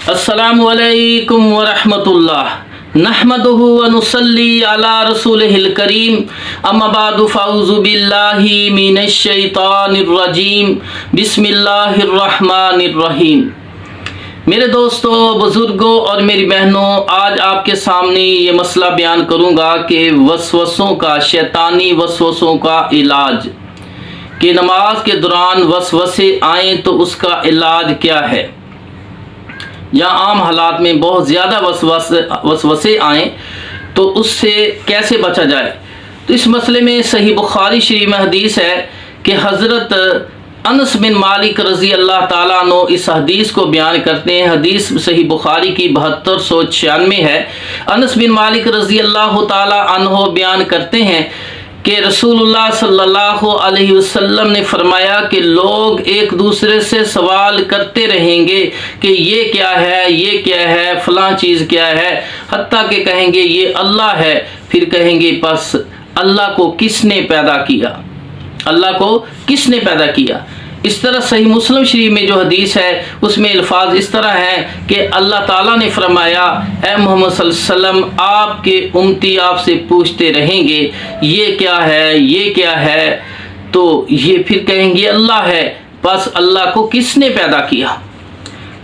अस्सलामु अलैकुम वरहमतुल्लाह नहमदुहु व नुसल्ली अला रसूलिहिल करीम अम्मा बादु फ़अऊज़ु बिल्लाहि मिनश शैतानिर रजीम बिस्मिल्लाहिर रहमानिर रहीम। मेरे दोस्तों, बुज़ुर्गों और मेरी बहनों, आज आपके सामने ये मसला बयान करूँगा कि वसवसों का, शैतानी वसवसों का इलाज, कि नमाज के दौरान वसवसे आएँ तो उसका इलाज क्या है। जहाँ आम हालात में बहुत ज़्यादा वसवसे आएँ तो उससे कैसे बचा जाए। तो इस मसले में सही बुखारी शरीफ में हदीस है कि हज़रत अनस बिन मालिक रज़ी अल्लाह ताला अन्हु इस हदीस को बयान करते हैं। हदीस सही बुखारी की 7296 है। अनस बिन मालिक रज़ी अल्लाह ताला अन्हु बयान करते हैं कि रसूलुल्लाह सल्लल्लाहु अलैहि वसल्लम ने फरमाया कि लोग एक दूसरे से सवाल करते रहेंगे कि ये क्या है, ये क्या है, फ़लाँ चीज़ क्या है, हत्ता कि कहेंगे ये अल्लाह है। फिर कहेंगे बस अल्लाह को किसने पैदा किया, अल्लाह को किसने पैदा किया। इस तरह सही मुस्लिम शरीफ में जो हदीस है उसमें अल्फाज इस तरह हैं कि अल्लाह ताला ने फरमाया, ए मोहम्मद सल्लल्लाहु अलैहि वसल्लम, आपके उम्मती आपसे पूछते रहेंगे ये क्या है, ये क्या है। तो ये फिर कहेंगे अल्लाह है, बस अल्लाह को किसने पैदा किया।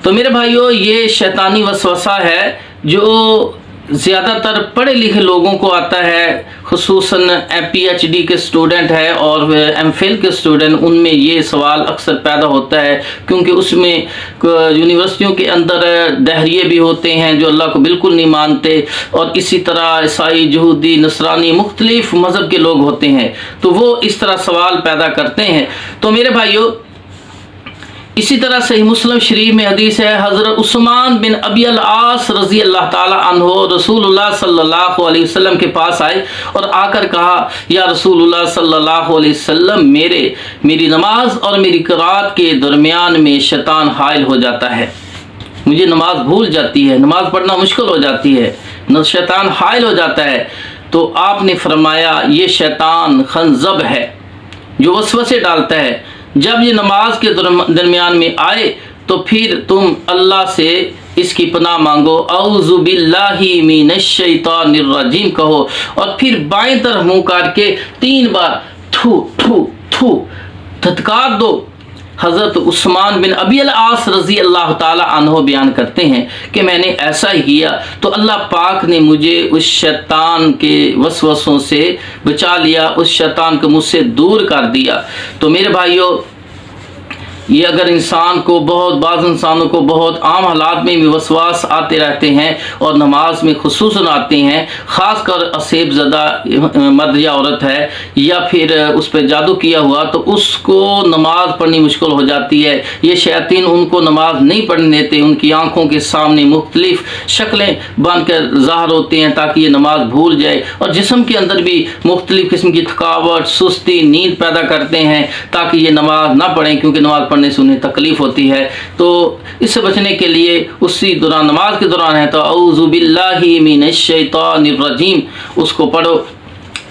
तो मेरे भाइयों, ये शैतानी वसवसा है जो ज़्यादातर पढ़े लिखे लोगों को आता है, खुसूसन PhD के स्टूडेंट है और MPhil के स्टूडेंट, उनमें ये सवाल अक्सर पैदा होता है क्योंकि उसमें यूनिवर्सिटियों के अंदर दहरिये भी होते हैं जो अल्लाह को बिल्कुल नहीं मानते, और इसी तरह ईसाई, यहूदी, नसरानी, मुख्तलिफ मज़हब के लोग होते हैं, तो वो इस तरह सवाल पैदा करते हैं। तो मेरे भाइयों, इसी तरह सही मुस्लिम शरीफ में हदीस है, हज़रत उस्मान बिन अबी अल आस रज़ी अल्लाह ताला अन्हो रसूलुल्लाह सल्लल्लाहु अलैहि वसल्लम के पास आए और आकर कहा, या रसूलुल्लाह सल्लल्लाहु अलैहि वसल्लम, मेरी नमाज और मेरी क़िराअत के दरमियान में शैतान हाइल हो जाता है, मुझे नमाज भूल जाती है, नमाज पढ़ना मुश्किल हो जाती है, शैतान हाइल हो जाता है। तो आपने फरमाया ये शैतान खंज़ब है जो वसवसे डालता है। जब ये नमाज के दरमियान में आए तो फिर तुम अल्लाह से इसकी पनाह मांगो, औज़ु बिल्लाहि मिनश शैतानिर रजीम कहो, और फिर बाएं तरफ मुंह करके 3 बार थू थू थू धतकार दो। हज़रत उस्मान बिन अबी अल आस रज़ी अल्लाह ताला अन्हो बयान करते हैं कि मैंने ऐसा ही किया तो अल्लाह पाक ने मुझे उस शैतान के वसवसों से बचा लिया, उस शैतान को मुझसे दूर कर दिया। तो मेरे भाइयों, ये अगर इंसान को बाज़ इंसानों को बहुत आम हालात में भी वसवास आते रहते हैं और नमाज में खुसूसन आते हैं, ख़ास कर असेब ज़दा मर्द या औरत है या फिर उस पर जादू किया हुआ, तो उसको नमाज पढ़नी मुश्किल हो जाती है। ये शैतान उनको नमाज नहीं पढ़ने देते, उनकी आँखों के सामने मुख्तलिफ शक्लें बन कर ज़ाहिर होते हैं ताकि ये नमाज भूल जाए, और जिस्म के अंदर भी मुख्तलिफ किस्म की थकावट, सुस्ती, नींद पैदा करते हैं ताकि ये नमाज ना पढ़ें, क्योंकि नमाज पढ़ने से उन्हें तकलीफ होती है। तो इससे बचने के लिए उसी दौरान, नमाज के दौरान है तो औज़ु बिल्लाहि मिनश शैतानिर रजीम उसको पढ़ो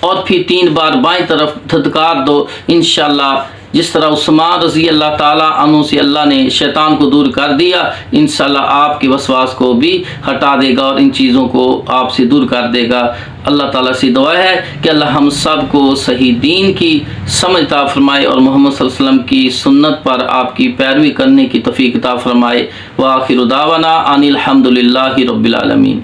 और फिर 3 बार बाएं तरफ धतकार दो। इंशाअल्लाह जिस तरह उस्मान रज़ी अल्लाह ताला अन्हु से अल्लाह ने शैतान को दूर कर दिया, इंशाअल्लाह आपके वसवास को भी हटा देगा और इन चीज़ों को आपसे दूर कर देगा। अल्लाह ताला से दुआ है कि अल्लाह हम सब को सही दीन की समझ अता फरमाए और मोहम्मद सल्लल्लाहु अलैहि वसल्लम की सुन्नत पर आपकी पैरवी करने की तौफीक अता फरमाए। व आखिरु दावाना अनिल हम्दुलिल्लाहि रब्बिल आलमीन।